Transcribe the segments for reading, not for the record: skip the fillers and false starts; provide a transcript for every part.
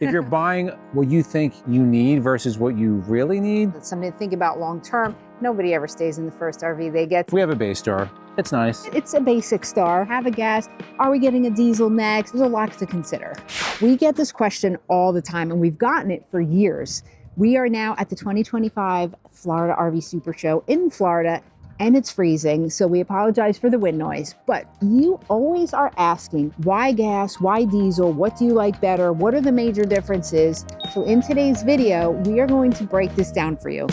If you're buying what you think you need versus what you really need, It's something to think about long term. Nobody ever stays in the first RV they get. we have a base star. It's nice. It's a basic star. Have a gas. Are we getting a diesel next? There's a lot to consider. We get this question all the time, and we've gotten it for years. We are now at the 2025 Florida RV Super Show in Florida, and it's freezing, so we apologize for the wind noise. But you always are asking, why gas, why diesel, what do you like better, what are the major differences? So in today's video, we are going to break this down for you.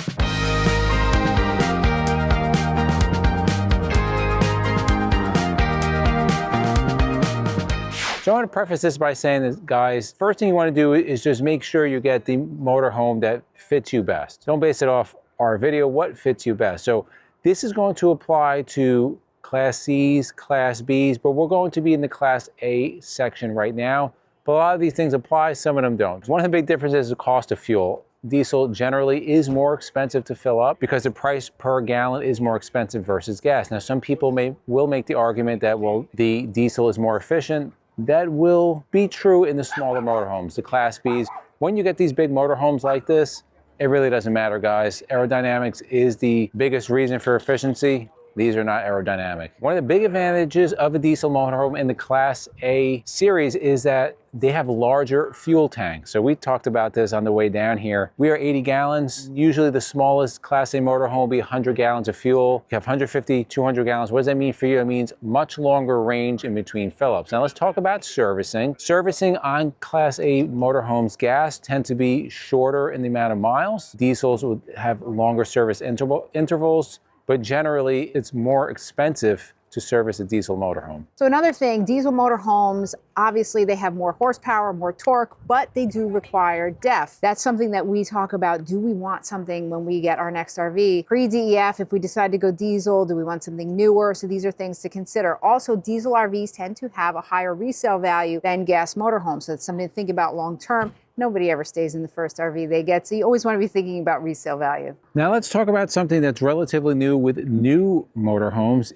So I want to preface this by saying that, guys, first thing you want to do is just make sure you get the motorhome that fits you best. Don't base it off our video, what fits you best. So this is going to apply to Class C's, Class B's, but we're going to be in the Class A section right now. But a lot of these things apply, some of them don't. One of the big differences is the cost of fuel. Diesel generally is more expensive to fill up because the price per gallon is more expensive versus gas. Now, some people will make the argument that, well, the diesel is more efficient. That will be true in the smaller motorhomes, the Class B's. When you get these big motorhomes like this, it really doesn't matter, guys. Aerodynamics is the biggest reason for efficiency. These are not aerodynamic. One of the big advantages of a diesel motorhome in the Class A series is that they have larger fuel tanks. So we talked about this on the way down here. We are 80 gallons. Usually the smallest Class A motorhome will be 100 gallons of fuel. You have 150, 200 gallons. What does that mean for you? It means much longer range in between fill-ups. Now let's talk about servicing. Servicing on Class A motorhomes, gas tend to be shorter in the amount of miles. Diesels would have longer service intervals, but generally it's more expensive to service a diesel motorhome. So another thing, diesel motorhomes, obviously they have more horsepower, more torque, but they do require DEF. That's something that we talk about. Do we want something when we get our next RV? Pre-DEF, if we decide to go diesel, do we want something newer? So these are things to consider. Also, diesel RVs tend to have a higher resale value than gas motorhomes. So it's something to think about long term. Nobody ever stays in the first RV they get, so you always want to be thinking about resale value. Now let's talk about something that's relatively new with new motorhomes.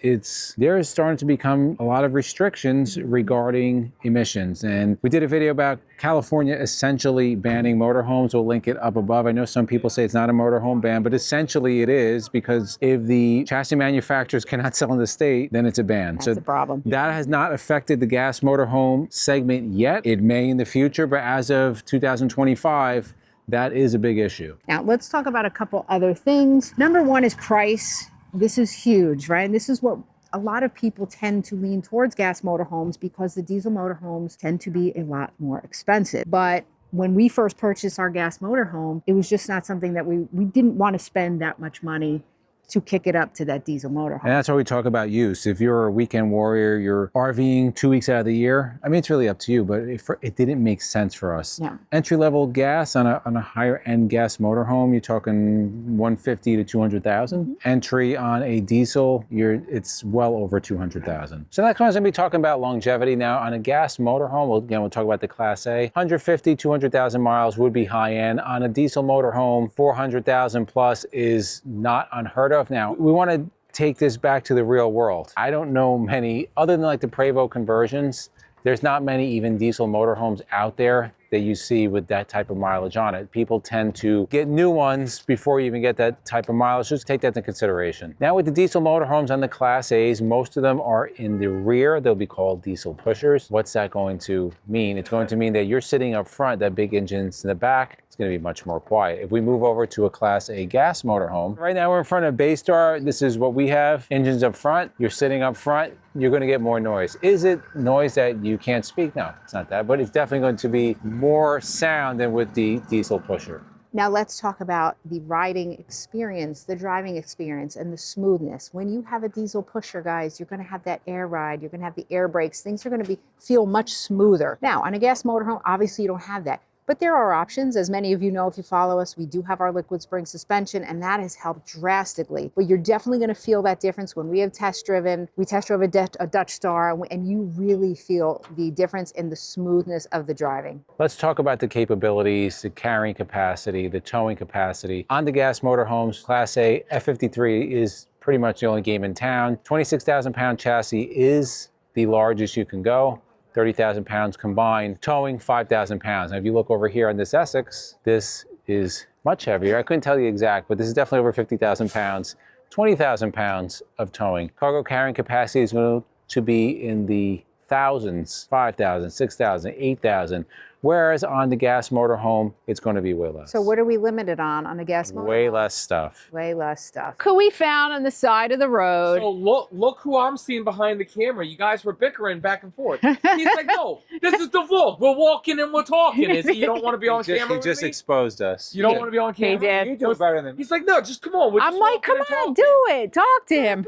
There is starting to become a lot of restrictions regarding emissions. And we did a video about California essentially banning motorhomes. We'll link it up above. I know some people say it's not a motorhome ban, but essentially it is, because if the chassis manufacturers cannot sell in the state, then it's a ban. That's a problem. That has not affected the gas motorhome segment yet. It may in the future, but as of 2025, that is a big issue. Now, let's talk about a couple other things. Number one is price. This is huge, right? And this is what a lot of people tend to lean towards gas motorhomes, because the diesel motorhomes tend to be a lot more expensive. But when we first purchased our gas motorhome, it was just not something that we didn't want to spend that much money to kick it up to that diesel motorhome. And that's why we talk about use. If you're a weekend warrior, you're RVing 2 weeks out of the year, I mean, it's really up to you, but it didn't make sense for us. Yeah. Entry-level gas on a higher-end gas motorhome, you're talking 150 to 200,000. Mm-hmm. Entry on a diesel, it's well over 200,000. So that's going to be talking about longevity now. On a gas motorhome, we'll talk about the Class A. 150, 200,000 miles would be high-end. On a diesel motorhome, 400,000 plus is not unheard of. Now, we want to take this back to the real world. I don't know many, other than like the Prevost conversions, there's not many even diesel motorhomes out there that you see with that type of mileage on it. People tend to get new ones before you even get that type of mileage. Just take that into consideration. Now with the diesel motorhomes on the Class A's, most of them are in the rear. They'll be called diesel pushers. What's that going to mean? It's going to mean that you're sitting up front, that big engine's in the back. It's going to be much more quiet. If we move over to a Class A gas motorhome, right now we're in front of Baystar. This is what we have. Engines up front. You're sitting up front. You're going to get more noise. Is it noise that you can't speak? No, it's not that, but it's definitely going to be more sound than with the diesel pusher. Now let's talk about the riding experience, the driving experience, and the smoothness. When you have a diesel pusher, guys, you're going to have that air ride. You're going to have the air brakes. Things are going to feel much smoother. Now, on a gas motorhome, obviously you don't have that. But there are options. As many of you know, if you follow us, we do have our liquid spring suspension, and that has helped drastically. But you're definitely going to feel that difference when we have test driven. We test drove a Dutch Star, and you really feel the difference in the smoothness of the driving. Let's talk about the capabilities, the carrying capacity, the towing capacity. On the gas motorhomes, Class A F53 is pretty much the only game in town. 26,000 pound chassis is the largest you can go. 30,000 pounds combined. Towing, 5,000 pounds. Now, if you look over here on this Essex, this is much heavier. I couldn't tell you exact, but this is definitely over 50,000 pounds, 20,000 pounds of towing. Cargo carrying capacity is going to be in the thousands, 5,000, 6,000, 8,000. Whereas on the gas motorhome, it's going to be way less. So what are we limited on the gas motor? Way less stuff. Way less stuff. Who we found on the side of the road. So look who I'm seeing behind the camera. You guys were bickering back and forth. He's like, no, this is the vlog. We're walking and we're talking. You don't want to be on camera He just with me? exposed us. You don't want to be on camera? He did. You do better than me. He's like, no, just come on. I'm like, come on, do it. Talk to him.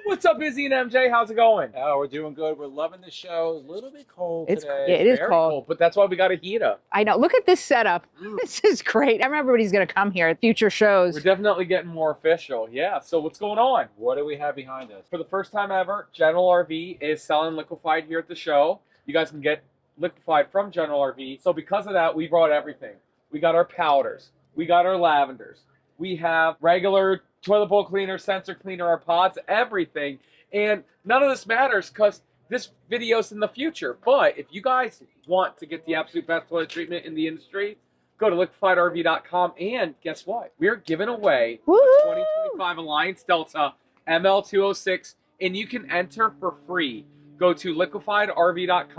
What's up, Izzy and MJ? How's it going? Oh, we're doing good. We're loving the show. A little bit cold today. Yeah, it is Very cold. but that's why we got a heater. I know. Look at this setup. This is great. I remember everybody's going to come here at future shows. We're definitely getting more official. Yeah, so what's going on? What do we have behind us? For the first time ever, General RV is selling liquefied here at the show. You guys can get liquefied from General RV. So because of that, we brought everything. We got our powders. We got our lavenders. We have regular toilet bowl cleaner, sensor cleaner, our pods, everything. And none of this matters because this video's in the future. But if you guys want to get the absolute best toilet treatment in the industry, go to liquefiedrv.com. And guess what? We're giving away a 2025 Alliance Delta ML206, and you can enter for free. Go to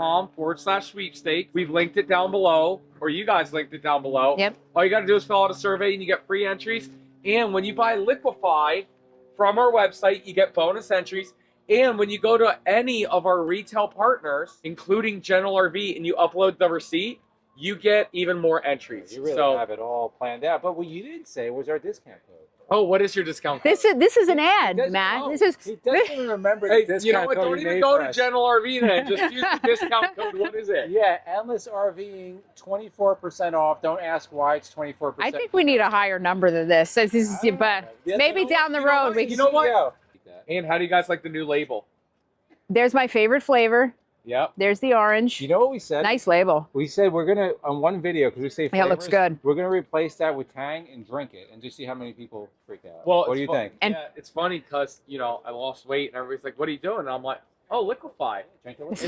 liquefiedrv.com/sweepstake. We've linked it down below, or you guys linked it down below. Yep. All you got to do is fill out a survey, and you get free entries. And when you buy liquefied from our website, you get bonus entries. And when you go to any of our retail partners, including General RV, and you upload the receipt, you get even more entries. You really have it all planned out. But what you didn't say was our discount code. Oh, what is your discount code? This is an ad, Matt. He doesn't even remember the discount code. You know what? Don't even go to General RV then. Just use the discount code. What is it? Yeah, Endless RVing, 24% off. Don't ask why it's 24%. I think we need a higher number than this. But maybe down the road we can. You know what? And how do you guys like the new label? There's my favorite flavor. Yep. There's the orange. You know what we said? Nice label. We said we're going to, on one video, because we say flavors, Yeah, it looks good. We're going to replace that with Tang and drink it and just see how many people freak out. Well, what do you think? And yeah, it's funny because, you know, I lost weight and everybody's like, what are you doing? And I'm like, oh, liquefy. Drink it with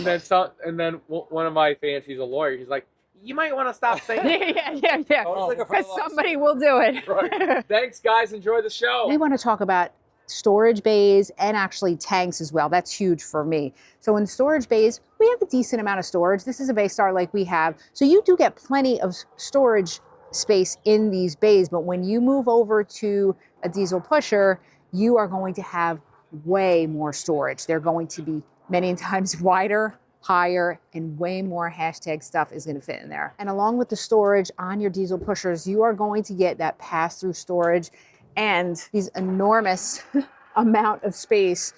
And then one of my fans, he's a lawyer, he's like, you might want to stop saying that. yeah. Oh, it's like a Because somebody will do it. Right. Thanks, guys. Enjoy the show. We want to talk about storage bays and actually tanks as well. That's huge for me. So in storage bays, we have a decent amount of storage. This is a Baystar like we have. So you do get plenty of storage space in these bays, but when you move over to a diesel pusher, you are going to have way more storage. They're going to be many times wider, higher, and way more hashtag stuff is going to fit in there. And along with the storage on your diesel pushers, you are going to get that pass-through storage and these enormous amount of space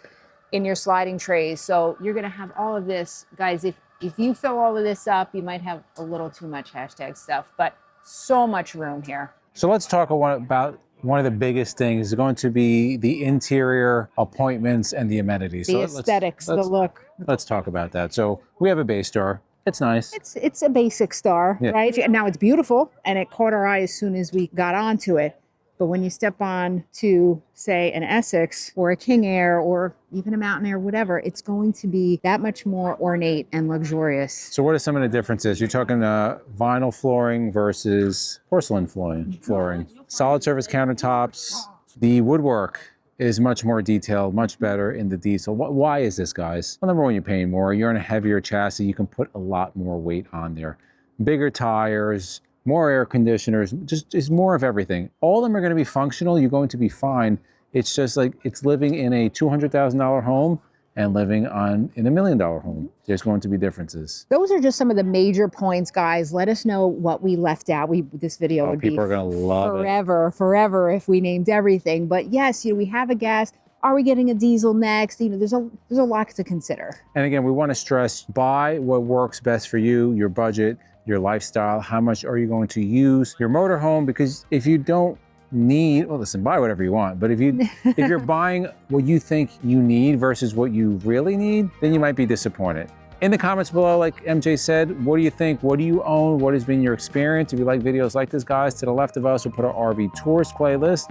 in your sliding trays. So you're gonna have all of this. Guys, if you fill all of this up, you might have a little too much hashtag stuff, but so much room here. So let's talk about one of the biggest things is going to be the interior appointments and the amenities. The aesthetics, the look. Let's talk about that. So we have a Baystar. It's nice. It's a basic star, Yeah. right? Now it's beautiful and it caught our eye as soon as we got onto it. But when you step on to, say, an Essex or a King Air or even a Mountain Air, whatever, it's going to be that much more ornate and luxurious. So what are some of the differences? You're talking vinyl flooring versus porcelain flooring. Solid surface countertops. The woodwork is much more detailed, much better in the diesel. Why is this, guys? Well, number one, you're paying more. You're on a heavier chassis. You can put a lot more weight on there. Bigger tires, more air conditioners, just more of everything. All of them are going to be functional. You're going to be fine. It's just like it's living in a $200,000 home and living in a $1 million home. There's going to be differences. Those are just some of the major points, guys. Let us know what we left out. This video would be people are going to love forever if we named everything. But yes, we have a gas. Are we getting a diesel next? There's a lot to consider. And again, we want to stress, buy what works best for you, your budget, your lifestyle. How much are you going to use your motorhome? Because if you don't need, well, listen, buy whatever you want. But if you're buying what you think you need versus what you really need, then you might be disappointed. In the comments below, like MJ said, what do you think? What do you own? What has been your experience? If you like videos like this, guys, to the left of us, we'll put our RV Tours playlist.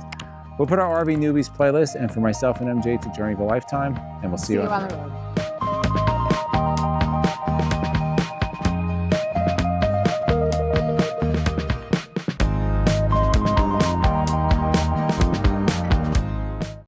We'll put our RV Newbies playlist. And for myself and MJ, to Journey of a Lifetime. And we'll see you on the road.